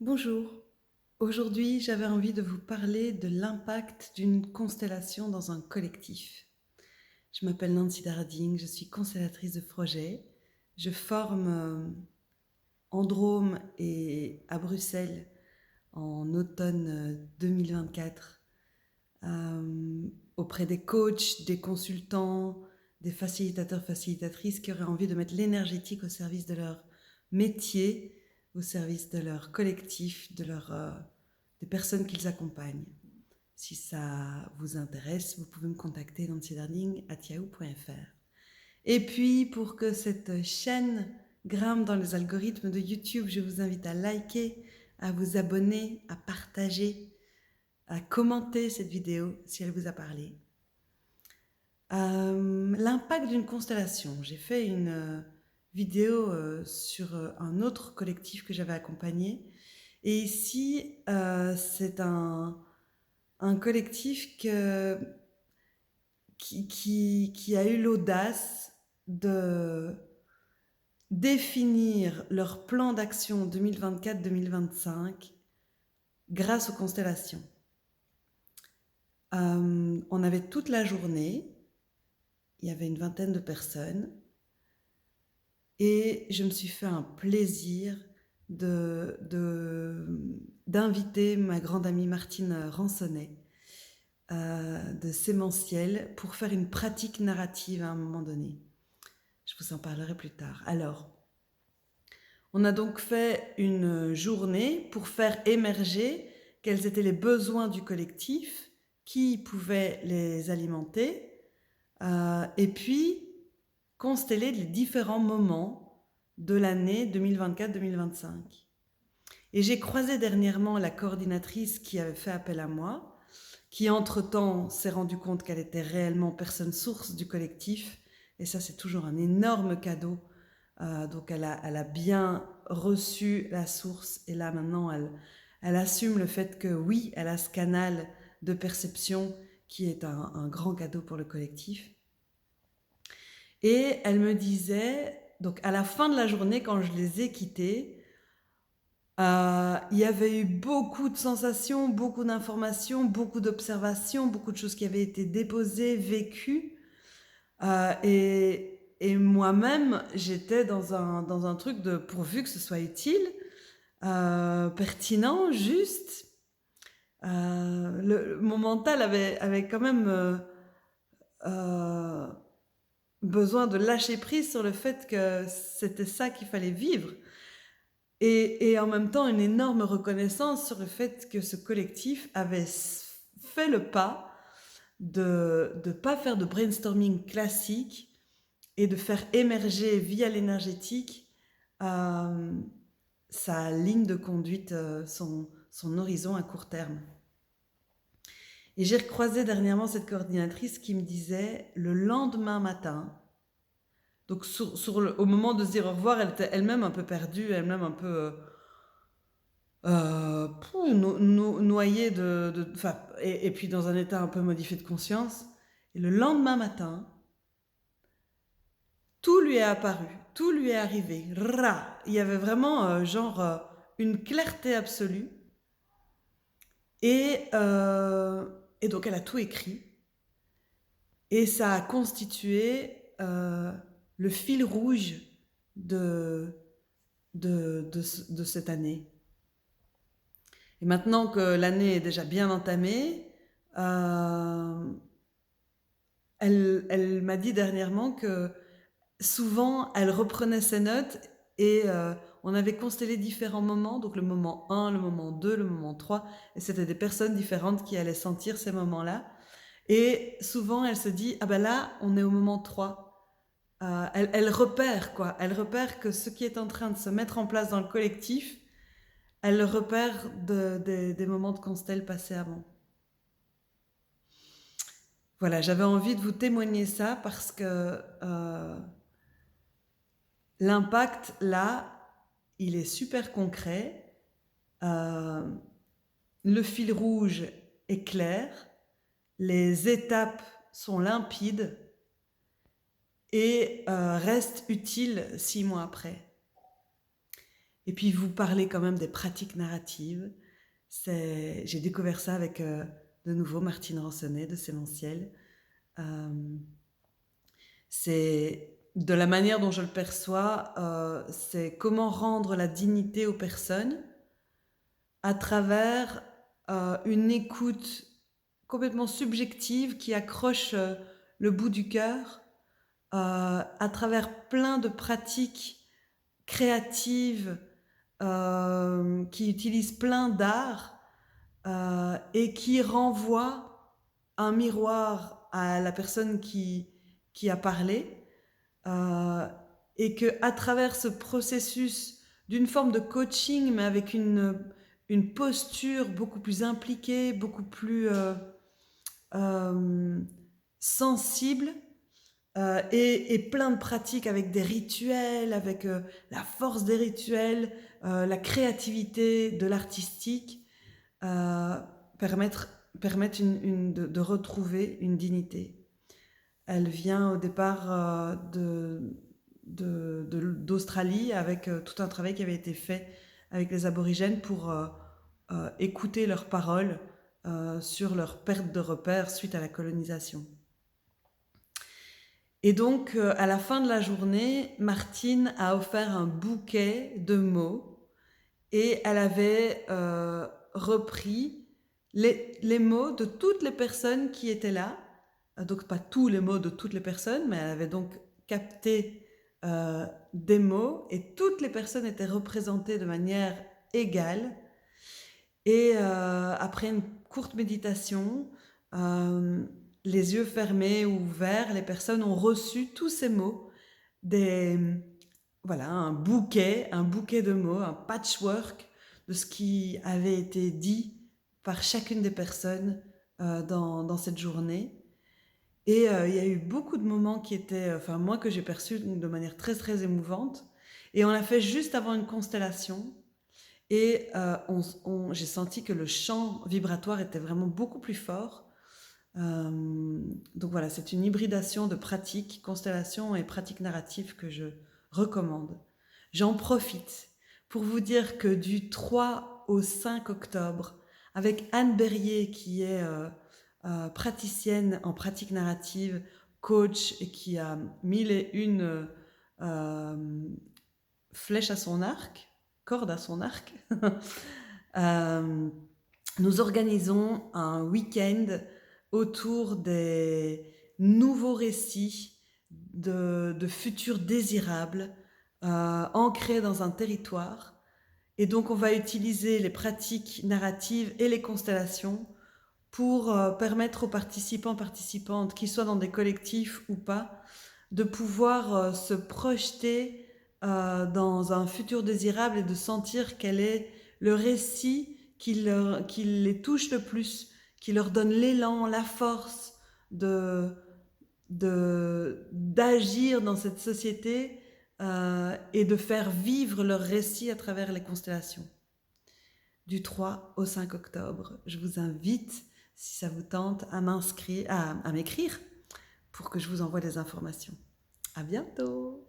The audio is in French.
Bonjour. Aujourd'hui, j'avais envie de vous parler de l'impact d'une constellation dans un collectif. Je m'appelle Nancy Darding, je suis constellatrice de projet. Je forme en Drôme et à Bruxelles en automne 2024 auprès des coachs, des consultants, des facilitateurs, facilitatrices qui auraient envie de mettre l'énergétique au service de leur métier, au service de leur collectif, des personnes qu'ils accompagnent. Si ça vous intéresse, vous pouvez me contacter nancydarling@yahoo.fr. Et puis, pour que cette chaîne grimpe dans les algorithmes de YouTube, je vous invite à liker, à vous abonner, à partager, à commenter cette vidéo si elle vous a parlé. L'impact d'une constellation. J'ai fait une vidéo sur un autre collectif que j'avais accompagné. Et ici, c'est un collectif qui a eu l'audace de définir leur plan d'action 2024-2025 grâce aux constellations. On avait toute la journée, il y avait une vingtaine de personnes, et je me suis fait un plaisir d'inviter ma grande amie Martine Ransonnet de Sémentiel pour faire une pratique narrative à un moment donné. Je vous en parlerai plus tard. Alors, on a donc fait une journée pour faire émerger quels étaient les besoins du collectif, qui pouvait les alimenter, et puis consteller les différents moments de l'année 2024-2025. Et j'ai croisé dernièrement la coordinatrice qui avait fait appel à moi, qui entre-temps s'est rendu compte qu'elle était réellement personne source du collectif, et ça c'est toujours un énorme cadeau. Donc elle a bien reçu la source, et là maintenant elle assume le fait que oui, elle a ce canal de perception qui est un grand cadeau pour le collectif. Et elle me disait, donc à la fin de la journée, quand je les ai quittés, il y avait eu beaucoup de sensations, beaucoup d'informations, beaucoup d'observations, beaucoup de choses qui avaient été déposées, vécues. Et moi-même, j'étais dans un truc de pourvu que ce soit utile, pertinent, juste. Mon mental avait quand même euh, besoin de lâcher prise sur le fait que c'était ça qu'il fallait vivre. Et en même temps, une énorme reconnaissance sur le fait que ce collectif avait fait le pas de ne pas faire de brainstorming classique et de faire émerger via l'énergétique euh, sa ligne de conduite, son horizon à court terme. Et j'ai recroisé dernièrement cette coordinatrice qui me disait le lendemain matin, donc au moment de se dire au revoir, elle était elle-même un peu perdue, elle-même un peu noyée et puis dans un état un peu modifié de conscience. Et le lendemain matin, tout lui est apparu, tout lui est arrivé. Il y avait vraiment une clarté absolue. Et, euh, et donc elle a tout écrit. Et ça a constitué le fil rouge de, de cette année. Et maintenant que l'année est déjà bien entamée, elle m'a dit dernièrement que souvent elle reprenait ses notes et on avait constellé différents moments, donc le moment 1, le moment 2, le moment 3, et c'était des personnes différentes qui allaient sentir ces moments-là. Et souvent elle se dit, ah ben là, on est au moment 3. Elle repère quoi, elle repère que ce qui est en train de se mettre en place dans le collectif, elle le repère des moments de constel passés avant. Voilà, j'avais envie de vous témoigner ça parce que l'impact là, il est super concret. Euh, le fil rouge est clair, les étapes sont limpides et restent utiles 6 mois après. Et puis vous parlez quand même des pratiques narratives. J'ai découvert ça avec de nouveau Martine Ransonnet de Sémentiel. C'est de la manière dont je le perçois, c'est comment rendre la dignité aux personnes à travers une écoute complètement subjective qui accroche le bout du cœur, à travers plein de pratiques créatives qui utilisent plein d'art et qui renvoient un miroir à la personne qui a parlé, et que à travers ce processus d'une forme de coaching, mais avec une posture beaucoup plus impliquée, beaucoup plus sensible, et plein de pratiques avec des rituels, avec la force des rituels, la créativité de l'artistique, permettent de retrouver une dignité. Elle vient au départ d'Australie avec tout un travail qui avait été fait avec les aborigènes pour écouter leurs paroles sur leur perte de repères suite à la colonisation. Et donc, à la fin de la journée, Martine a offert un bouquet de mots et elle avait repris les mots de toutes les personnes qui étaient là. Donc, pas tous les mots de toutes les personnes, mais elle avait donc capté des mots et toutes les personnes étaient représentées de manière égale. Et après une courte méditation, les yeux fermés ou ouverts, les personnes ont reçu tous ces mots, voilà, un bouquet de mots, un patchwork de ce qui avait été dit par chacune des personnes dans cette journée. Et il y a eu beaucoup de moments qui étaient, enfin moi que j'ai perçus de manière très très émouvante. Et on l'a fait juste avant une constellation. Et j'ai senti que le champ vibratoire était vraiment beaucoup plus fort. Donc voilà, c'est une hybridation de pratiques, constellation et pratiques narratives que je recommande. J'en profite pour vous dire que du 3 au 5 octobre, avec Anne Berrier qui est praticienne en pratique narrative, coach et qui a 1001 flèches à son arc, corde à son arc, nous organisons un week-end autour des nouveaux récits de futurs désirables ancrés dans un territoire. Et donc on va utiliser les pratiques narratives et les constellations pour permettre aux participants, participantes, qu'ils soient dans des collectifs ou pas, de pouvoir se projeter dans un futur désirable et de sentir quel est le récit qui les touche le plus, qui leur donne l'élan, la force d'agir dans cette société et de faire vivre leur récit à travers les constellations. Du 3 au 5 octobre, je vous invite, si ça vous tente, à m'écrire pour que je vous envoie des informations. À bientôt!